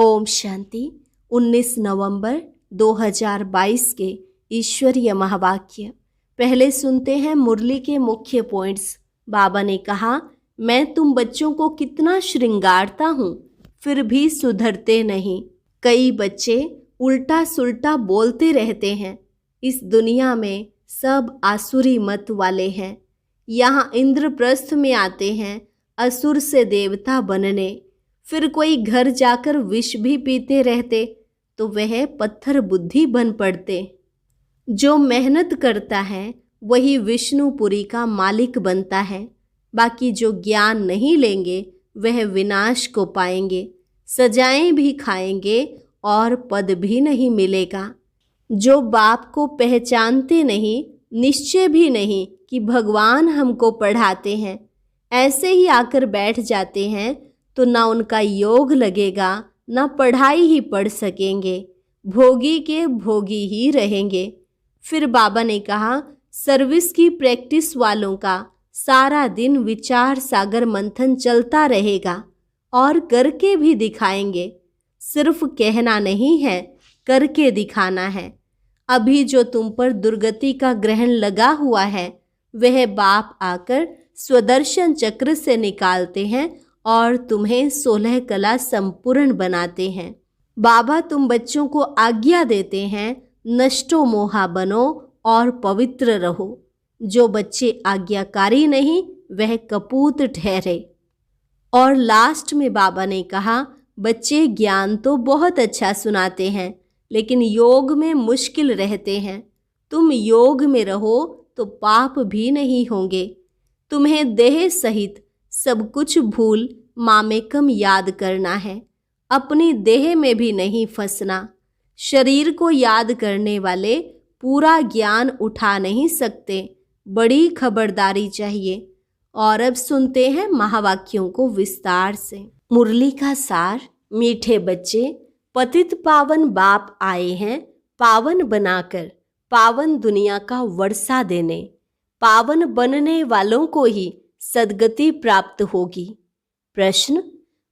ओम शांति। 19 नवंबर 2022 के ईश्वरीय महावाक्य। पहले सुनते हैं मुरली के मुख्य पॉइंट्स। बाबा ने कहा, मैं तुम बच्चों को कितना श्रृंगारता हूँ, फिर भी सुधरते नहीं। कई बच्चे उल्टा सुल्टा बोलते रहते हैं। इस दुनिया में सब आसुरी मत वाले हैं। यहाँ इंद्रप्रस्थ में आते हैं असुर से देवता बनने। फिर कोई घर जाकर विष भी पीते रहते तो वह पत्थर बुद्धि बन पड़ते। जो मेहनत करता है वही विष्णुपुरी का मालिक बनता है। बाकी जो ज्ञान नहीं लेंगे वह विनाश को पाएंगे, सजाएं भी खाएंगे और पद भी नहीं मिलेगा। जो बाप को पहचानते नहीं, निश्चय भी नहीं कि भगवान हमको पढ़ाते हैं, ऐसे ही आकर बैठ जाते हैं तो ना उनका योग लगेगा, ना पढ़ाई ही पढ़ सकेंगे, भोगी के भोगी ही रहेंगे। फिर बाबा ने कहा, सर्विस की प्रैक्टिस वालों का सारा दिन विचार सागर मंथन चलता रहेगा और करके भी दिखाएंगे। सिर्फ कहना नहीं है, करके दिखाना है। अभी जो तुम पर दुर्गति का ग्रहण लगा हुआ है वह बाप आकर स्वदर्शन चक्र से निकालते हैं और तुम्हें 16 कला संपूर्ण बनाते हैं। बाबा तुम बच्चों को आज्ञा देते हैं, नष्टो मोहा बनो और पवित्र रहो। जो बच्चे आज्ञाकारी नहीं वह कपूत ठहरे। और लास्ट में बाबा ने कहा, बच्चे ज्ञान तो बहुत अच्छा सुनाते हैं लेकिन योग में मुश्किल रहते हैं। तुम योग में रहो तो पाप भी नहीं होंगे। तुम्हें देह सहित सब कुछ भूल मामेकम याद करना है। अपनी देह में भी नहीं फंसना। शरीर को याद करने वाले पूरा ज्ञान उठा नहीं सकते। बड़ी खबरदारी चाहिए। और अब सुनते हैं महावाक्यों को विस्तार से। मुरली का सार। मीठे बच्चे, पतित पावन बाप आए हैं पावन बनाकर पावन दुनिया का वर्षा देने। पावन बनने वालों को ही सद्गति प्राप्त होगी। प्रश्न,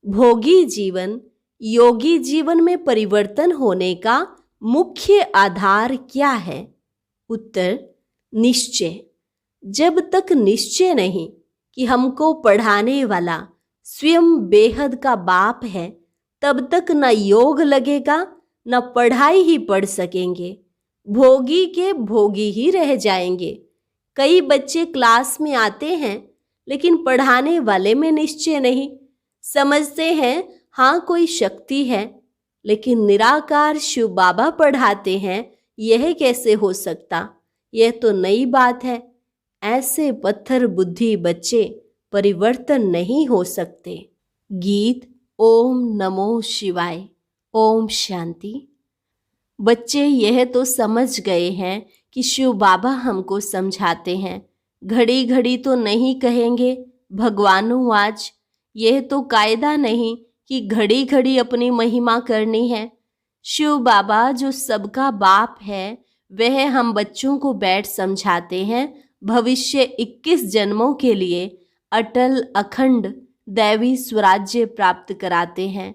भोगी जीवन योगी जीवन में परिवर्तन होने का मुख्य आधार क्या है? उत्तर, निश्चय। जब तक निश्चय नहीं कि हमको पढ़ाने वाला स्वयं बेहद का बाप है, तब तक न योग लगेगा न पढ़ाई ही पढ़ सकेंगे। भोगी के भोगी ही रह जाएंगे। कई बच्चे क्लास में आते हैं लेकिन पढ़ाने वाले में निश्चय नहीं। समझते हैं हाँ कोई शक्ति है, लेकिन निराकार शिव बाबा पढ़ाते हैं, यह कैसे हो सकता? यह तो नई बात है। ऐसे पत्थर बुद्धि बच्चे परिवर्तन नहीं हो सकते। गीत। ओम नमो शिवाय। ओम शांति। बच्चे यह तो समझ गए हैं कि शिव बाबा हमको समझाते हैं। घड़ी घड़ी तो नहीं कहेंगे भगवानों आज। यह तो कायदा नहीं कि घड़ी घड़ी अपनी महिमा करनी है। शिव बाबा जो सबका बाप है वह हम बच्चों को बैठ समझाते हैं। भविष्य 21 जन्मों के लिए अटल अखंड दैवी स्वराज्य प्राप्त कराते हैं।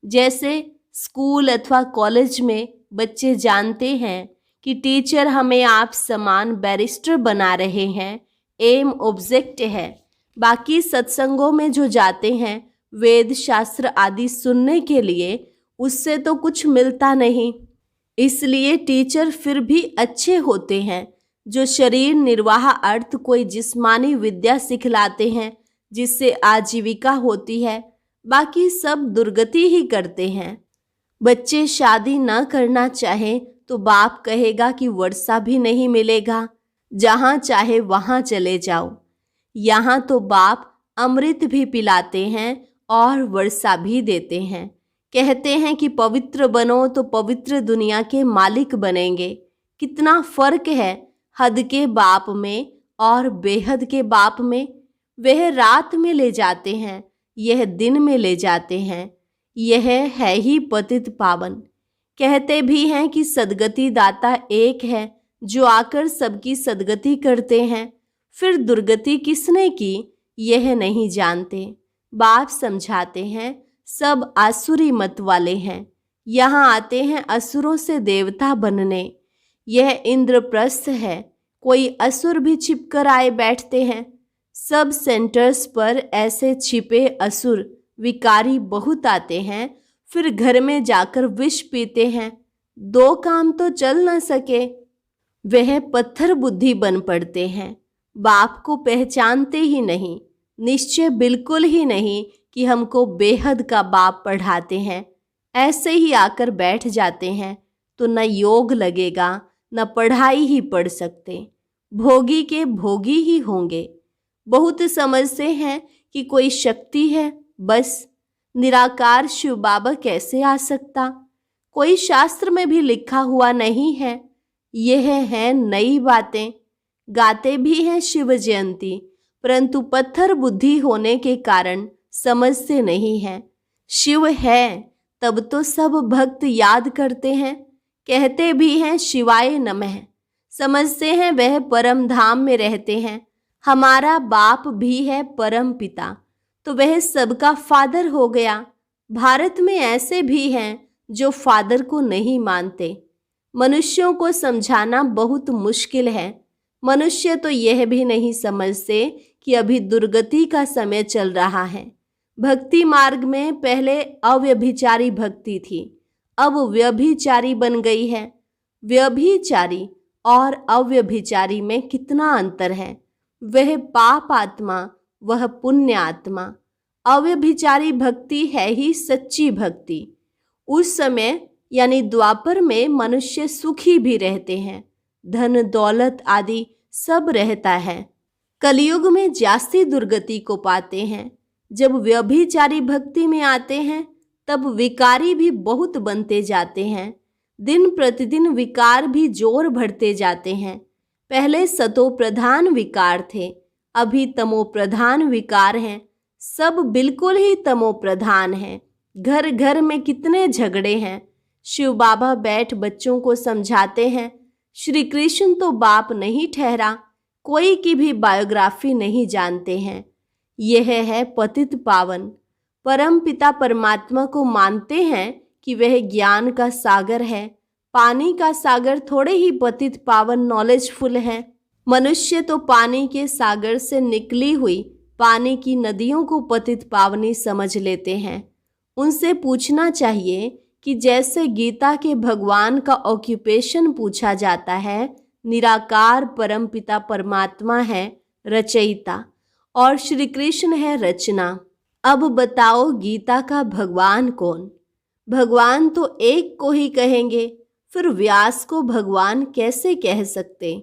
जैसे स्कूल अथवा कॉलेज में बच्चे जानते हैं कि टीचर हमें आप समान बैरिस्टर बना रहे हैं, एम ऑब्जेक्ट है। बाकी सत्संगों में जो जाते हैं वेद शास्त्र आदि सुनने के लिए, उससे तो कुछ मिलता नहीं। इसलिए टीचर फिर भी अच्छे होते हैं जो शरीर निर्वाह अर्थ कोई जिस्मानी विद्या सिखलाते हैं जिससे आजीविका होती है। बाकी सब दुर्गति ही करते हैं। बच्चे शादी न करना चाहें तो बाप कहेगा कि वर्षा भी नहीं मिलेगा। जहाँ चाहे वहाँ चले जाओ। यहाँ तो बाप अमृत भी पिलाते हैं और वर्षा भी देते हैं। कहते हैं कि पवित्र बनो तो पवित्र दुनिया के मालिक बनेंगे। कितना फर्क है हद के बाप में और बेहद के बाप में। वह रात में ले जाते हैं, यह दिन में ले जाते हैं। यह है ही पतित पावन। कहते भी हैं कि सदगति दाता एक है जो आकर सबकी सदगति करते हैं। फिर दुर्गति किसने की यह नहीं जानते। बाप समझाते हैं सब आसुरी मत वाले हैं। यहाँ आते हैं असुरों से देवता बनने। यह इंद्रप्रस्थ है, कोई असुर भी छिपकर आए बैठते हैं। सब सेंटर्स पर ऐसे छिपे असुर विकारी बहुत आते हैं, फिर घर में जाकर विष पीते हैं। दो काम तो चल न सके, वह पत्थर बुद्धि बन पड़ते हैं। बाप को पहचानते ही नहीं, निश्चय बिल्कुल ही नहीं कि हमको बेहद का बाप पढ़ाते हैं। ऐसे ही आकर बैठ जाते हैं तो न योग लगेगा, न पढ़ाई ही पढ़ सकते, भोगी के भोगी ही होंगे। बहुत समझते हैं कि कोई शक्ति है, बस निराकार शिव बाबा कैसे आ सकता? कोई शास्त्र में भी लिखा हुआ नहीं है। यह है नई बातें। गाते भी हैं शिव जयंती, परंतु पत्थर बुद्धि होने के कारण समझते नहीं हैं। शिव है तब तो सब भक्त याद करते हैं, कहते भी हैं शिवाय नमः। समझते हैं वह परम धाम में रहते हैं। हमारा बाप भी है परम पिता, तो वह सबका फादर हो गया। भारत में ऐसे भी हैं जो फादर को नहीं मानते। मनुष्यों को समझाना बहुत मुश्किल है। मनुष्य तो यह भी नहीं समझते कि अभी दुर्गति का समय चल रहा है। भक्ति मार्ग में पहले अव्यभिचारी भक्ति थी, अब व्यभिचारी बन गई है। व्यभिचारी और अव्यभिचारी में कितना अंतर है। वह पाप आत्मा, वह पुण्य आत्मा। अव्यभिचारी भक्ति है ही सच्ची भक्ति। उस समय यानी द्वापर में मनुष्य सुखी भी रहते हैं, धन दौलत आदि सब रहता है। कलयुग में जास्ती दुर्गति को पाते हैं। जब व्यभिचारी भक्ति में आते हैं तब विकारी भी बहुत बनते जाते हैं। दिन प्रतिदिन विकार भी जोर बढ़ते जाते हैं। पहले सतो प्रधान विकार थे, अभी तमो प्रधान विकार हैं। सब बिल्कुल ही तमो प्रधान हैं। घर घर में कितने झगड़े हैं। शिव बाबा बैठ बच्चों को समझाते हैं, श्री कृष्ण तो बाप नहीं ठहरा। कोई की भी बायोग्राफी नहीं जानते हैं। यह है पतित पावन। परम पिता परमात्मा को मानते हैं कि वह ज्ञान का सागर है। पानी का सागर थोड़े ही पतित पावन नॉलेजफुल है। मनुष्य तो पानी के सागर से निकली हुई पानी की नदियों को पतित पावनी समझ लेते हैं। उनसे पूछना चाहिए कि जैसे गीता के भगवान का ऑक्यूपेशन पूछा जाता है, निराकार परम पिता परमात्मा है रचयिता और श्री कृष्ण है रचना। अब बताओ गीता का भगवान कौन? भगवान तो एक को ही कहेंगे, फिर व्यास को भगवान कैसे कह सकते?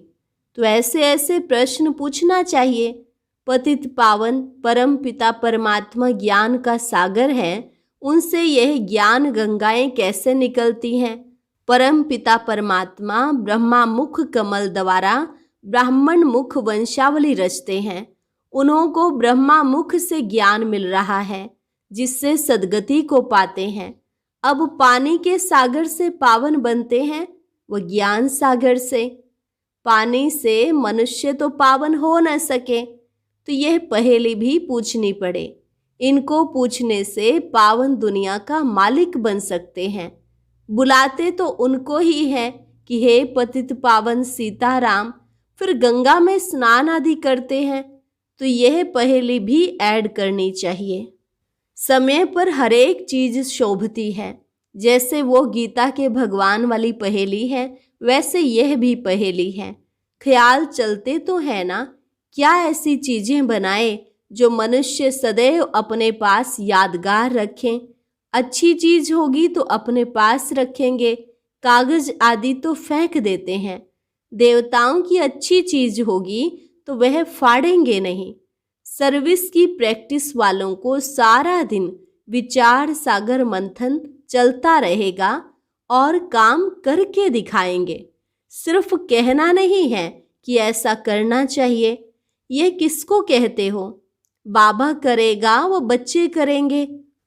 तो ऐसे ऐसे प्रश्न पूछना चाहिए। पतित पावन परम पिता परमात्मा ज्ञान का सागर है, उनसे यह ज्ञान गंगाएं कैसे निकलती हैं? परम पिता परमात्मा ब्रह्मा मुख कमल द्वारा ब्राह्मण मुख वंशावली रचते हैं। उन्हों को ब्रह्मा मुख से ज्ञान मिल रहा है, जिससे सद्गति को पाते हैं। अब पानी के सागर से पावन बनते हैं, वो ज्ञान सागर से। पानी से मनुष्य तो पावन हो न सके, तो यह पहेली भी पूछनी पड़े। इनको पूछने से पावन दुनिया का मालिक बन सकते हैं। बुलाते तो उनको ही है कि हे पतित पावन सीताराम, फिर गंगा में स्नान आदि करते हैं, तो यह पहेली भी ऐड करनी चाहिए। समय पर हर एक चीज शोभती है। जैसे वो गीता के भगवान वाली पहेली है, वैसे यह भी पहेली है। ख्याल चलते तो है ना, क्या ऐसी चीजें बनाए जो मनुष्य सदैव अपने पास यादगार रखें। अच्छी चीज होगी तो अपने पास रखेंगे, कागज आदि तो फेंक देते हैं। देवताओं की अच्छी चीज होगी तो वह फाड़ेंगे नहीं। सर्विस की प्रैक्टिस वालों को सारा दिन विचार सागर मंथन चलता रहेगा और काम करके दिखाएंगे। सिर्फ कहना नहीं है कि ऐसा करना चाहिए। यह किसको कहते हो? बाबा करेगा वो बच्चे करेंगे।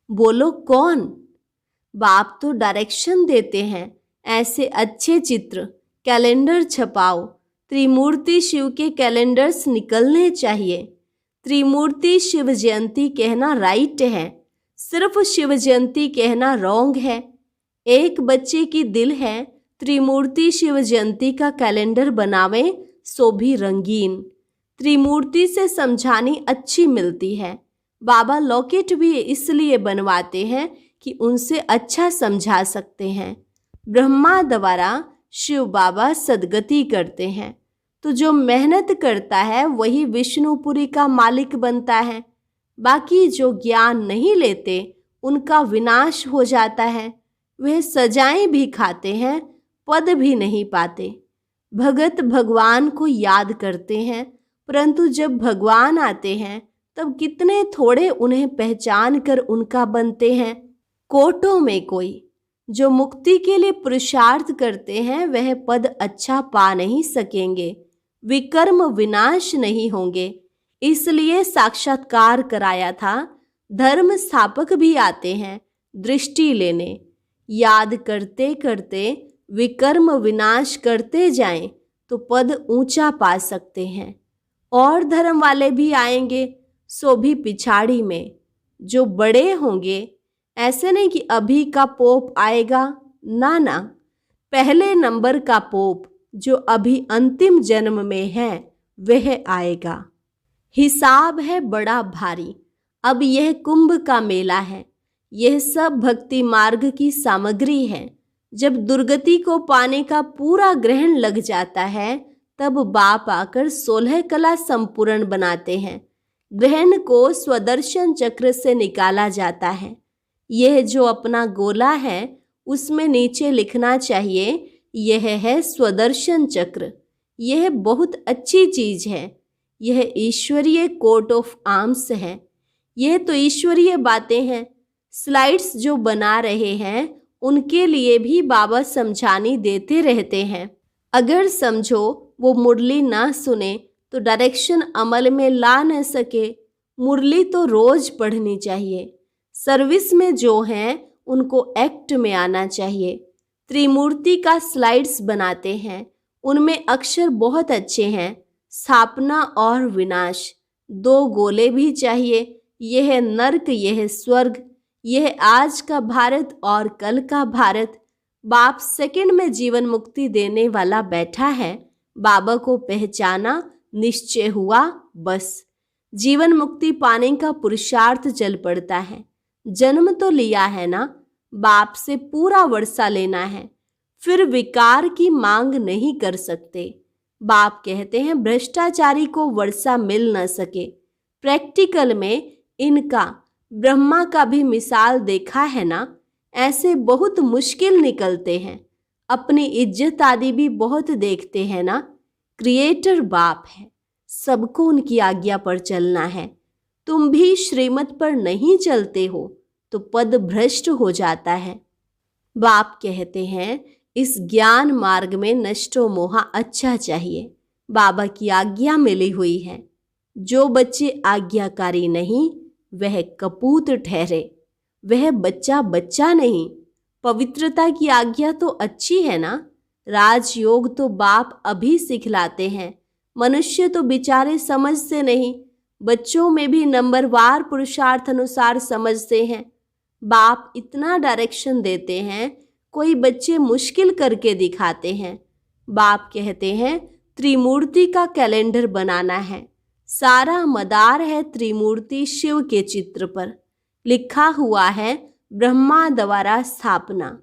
बोलो कौन? बाप तो डायरेक्शन देते हैं। ऐसे अच्छे चित्र कैलेंडर छपाओ। त्रिमूर्ति शिव के कैलेंडर्स निकलने चाहिए। त्रिमूर्ति शिव जयंती कहना राइट है। सिर्फ शिव जयंती कहना रॉन्ग है। एक बच्चे की दिल है, त्रिमूर्ति शिव जयंती का कैलेंडर बनावें सो भी रंगीन। त्रिमूर्ति से समझानी अच्छी मिलती है। बाबा लॉकेट भी इसलिए बनवाते हैं कि उनसे अच्छा समझा सकते हैं। ब्रह्मा द्वारा शिव बाबा सदगति करते हैं, तो जो मेहनत करता है वही विष्णुपुरी का मालिक बनता है। बाकी जो ज्ञान नहीं लेते उनका विनाश हो जाता है। वह सजाएं भी खाते हैं, पद भी नहीं पाते। भगत भगवान को याद करते हैं, परंतु जब भगवान आते हैं तब कितने थोड़े उन्हें पहचान कर उनका बनते हैं। कोटों में कोई जो मुक्ति के लिए पुरुषार्थ करते हैं वह पद अच्छा पा नहीं सकेंगे, विकर्म विनाश नहीं होंगे। इसलिए साक्षात्कार कराया था। धर्म स्थापक भी आते हैं दृष्टि लेने। याद करते करते विकर्म विनाश करते जाएं तो पद ऊंचा पा सकते हैं। और धर्म वाले भी आएंगे, सो भी पिछाड़ी में। जो बड़े होंगे, ऐसे नहीं कि अभी का पोप आएगा, ना ना, पहले नंबर का पोप जो अभी अंतिम जन्म में है वह आएगा। हिसाब है बड़ा भारी। अब यह कुंभ का मेला है। यह सब भक्ति मार्ग की सामग्री है। जब दुर्गति को पाने का पूरा ग्रहण लग जाता है तब बाप आकर 16 कला संपूर्ण बनाते हैं। ग्रहण को स्वदर्शन चक्र से निकाला जाता है। यह जो अपना गोला है उसमें नीचे लिखना चाहिए, यह है स्वदर्शन चक्र। यह बहुत अच्छी चीज है। यह ईश्वरीय कोट ऑफ आर्म्स है। यह तो ईश्वरीय बातें हैं। स्लाइड्स जो बना रहे हैं उनके लिए भी बाबा समझानी देते रहते हैं। अगर समझो वो मुरली ना सुने तो डायरेक्शन अमल में ला न सके। मुरली तो रोज पढ़नी चाहिए। सर्विस में जो हैं उनको एक्ट में आना चाहिए। त्रिमूर्ति का स्लाइड्स बनाते हैं, उनमें अक्षर बहुत अच्छे हैं। स्थापना और विनाश, 2 गोले भी चाहिए। यह नर्क, यह स्वर्ग, यह आज का भारत और कल का भारत। बाप सेकंड में जीवन मुक्ति देने वाला बैठा है। बाबा को पहचाना, निश्चय हुआ, बस जीवन मुक्ति पाने का पुरुषार्थ चल पड़ता है। जन्म तो लिया है ना, बाप से पूरा वर्षा लेना है, फिर विकार की मांग नहीं कर सकते। बाप कहते हैं भ्रष्टाचारी को वर्षा मिल न सके। प्रैक्टिकल में इनका ब्रह्मा का भी मिसाल देखा है ना, ऐसे बहुत मुश्किल निकलते हैं। अपनी इज्जत आदि भी बहुत देखते हैं ना। क्रिएटर बाप है, सबको उनकी आज्ञा पर चलना है। तुम भी श्रीमत पर नहीं चलते हो तो पद भ्रष्ट हो जाता है। बाप कहते हैं इस ज्ञान मार्ग में नष्टो मोहा अच्छा चाहिए। बाबा की आज्ञा मिली हुई है। जो बच्चे आज्ञाकारी नहीं वह कपूत ठहरे। वह बच्चा बच्चा नहीं। पवित्रता की आज्ञा तो अच्छी है ना। राजयोग तो बाप अभी सिखलाते हैं। मनुष्य तो बेचारे समझते नहीं। बच्चों में भी नंबरवार पुरुषार्थ अनुसार समझते हैं। बाप इतना डायरेक्शन देते हैं, कोई बच्चे मुश्किल करके दिखाते हैं। बाप कहते हैं त्रिमूर्ति का कैलेंडर बनाना है। सारा मदार है त्रिमूर्ति शिव के चित्र पर। लिखा हुआ है ब्रह्मा द्वारा स्थापना।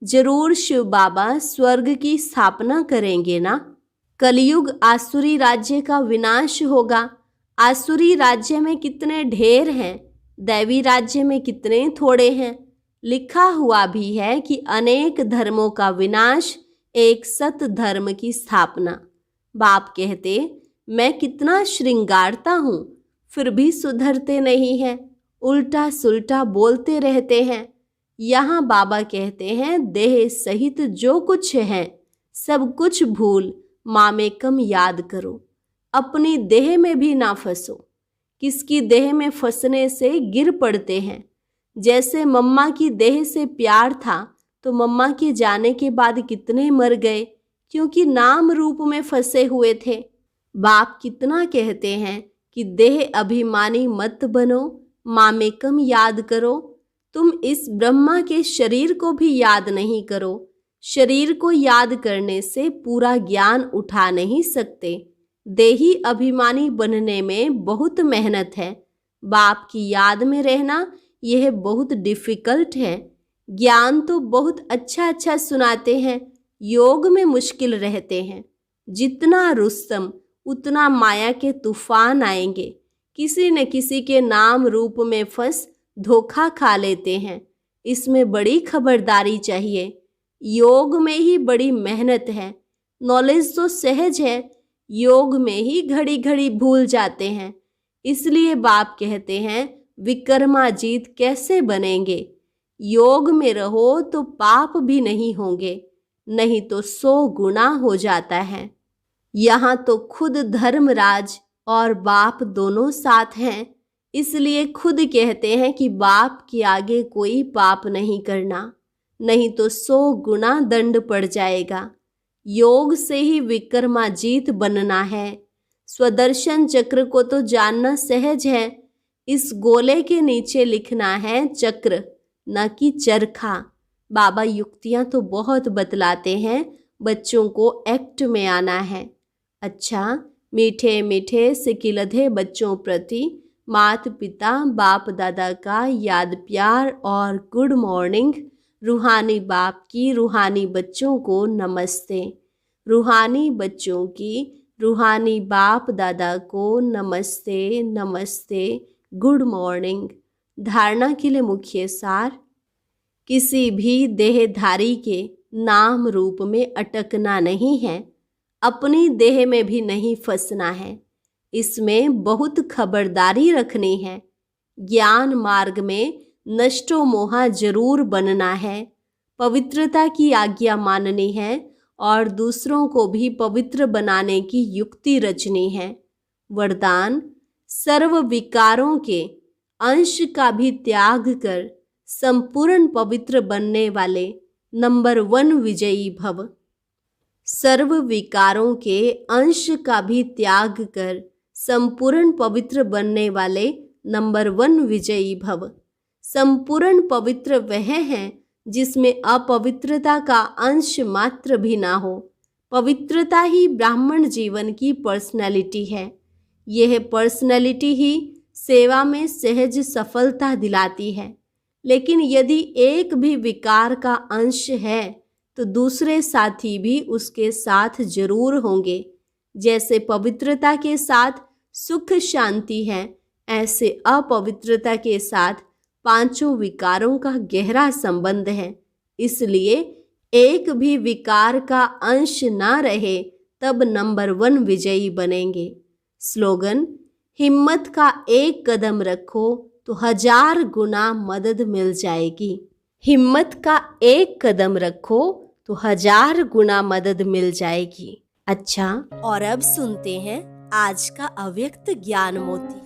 जरूर शिव बाबा स्वर्ग की स्थापना करेंगे ना। कलयुग आसुरी राज्य का विनाश होगा। आसुरी राज्य में कितने ढेर हैं, दैवी राज्य में कितने थोड़े हैं। लिखा हुआ भी है कि अनेक धर्मों का विनाश, एक सत धर्म की स्थापना। बाप कहते मैं कितना श्रृंगारता हूँ फिर भी सुधरते नहीं हैं, उल्टा सुल्टा बोलते रहते हैं। यहाँ बाबा कहते हैं देह सहित जो कुछ है सब कुछ भूल मामेकम याद करो। अपनी देह में भी ना फंसो। किसकी देह में फंसने से गिर पड़ते हैं। जैसे मम्मा की देह से प्यार था तो मम्मा के जाने के बाद कितने मर गए, क्योंकि नाम रूप में फंसे हुए थे। बाप कितना कहते हैं कि देह अभिमानी मत बनो, मामेकम याद करो। तुम इस ब्रह्मा के शरीर को भी याद नहीं करो। शरीर को याद करने से पूरा ज्ञान उठा नहीं सकते। देही अभिमानी बनने में बहुत मेहनत है। बाप की याद में रहना यह बहुत डिफिकल्ट है। ज्ञान तो बहुत अच्छा अच्छा सुनाते हैं, योग में मुश्किल रहते हैं। जितना रुस्तम उतना माया के तूफान आएंगे। किसी न किसी के नाम रूप में फंस धोखा खा लेते हैं। इसमें बड़ी खबरदारी चाहिए। योग में ही बड़ी मेहनत है। नॉलेज तो सहज है, योग में ही घड़ी घड़ी भूल जाते हैं। इसलिए बाप कहते हैं विक्रमाजीत कैसे बनेंगे। योग में रहो तो पाप भी नहीं होंगे, नहीं तो 100 गुना हो जाता है। यहाँ तो खुद धर्मराज और बाप दोनों साथ हैं, इसलिए खुद कहते हैं कि बाप के आगे कोई पाप नहीं करना, नहीं तो 100 गुना दंड पड़ जाएगा। योग से ही विक्रमाजीत बनना है। स्वदर्शन चक्र को तो जानना सहज है। इस गोले के नीचे लिखना है चक्र, न कि चरखा। बाबा युक्तियां तो बहुत बतलाते हैं, बच्चों को एक्ट में आना है। अच्छा, मीठे मीठे सिकिलधे बच्चों प्रति माता पिता बाप दादा का याद प्यार और गुड मॉर्निंग। रूहानी बाप की रूहानी बच्चों को नमस्ते। रूहानी बच्चों की रूहानी बाप दादा को नमस्ते नमस्ते, गुड मॉर्निंग। धारणा के लिए मुख्य सार, किसी भी देहधारी के नाम रूप में अटकना नहीं है, अपनी देह में भी नहीं फंसना है। इसमें बहुत खबरदारी रखनी है। ज्ञान मार्ग में नष्टो मोहा जरूर बनना है। पवित्रता की आज्ञा माननी है और दूसरों को भी पवित्र बनाने की युक्ति रचनी है। वरदान, सर्व विकारों के अंश का भी त्याग कर संपूर्ण पवित्र बनने वाले नंबर 1 विजयी भव। सर्व विकारों के अंश का भी त्याग कर संपूर्ण पवित्र बनने वाले नंबर 1 विजयी भव। संपूर्ण पवित्र वह है जिसमें अपवित्रता का अंश मात्र भी ना हो। पवित्रता ही ब्राह्मण जीवन की पर्सनैलिटी है। यह पर्सनैलिटी ही सेवा में सहज सफलता दिलाती है। लेकिन यदि एक भी विकार का अंश है तो दूसरे साथी भी उसके साथ जरूर होंगे। जैसे पवित्रता के साथ सुख शांति है, ऐसे अपवित्रता के साथ 5 विकारों का गहरा संबंध है। इसलिए एक भी विकार का अंश ना रहे तब नंबर 1 विजयी बनेंगे। स्लोगन, हिम्मत का एक कदम रखो तो 1000 गुना मदद मिल जाएगी। हिम्मत का एक कदम रखो तो 1000 गुना मदद मिल जाएगी। अच्छा, और अब सुनते हैं आज का अव्यक्त ज्ञान मोती।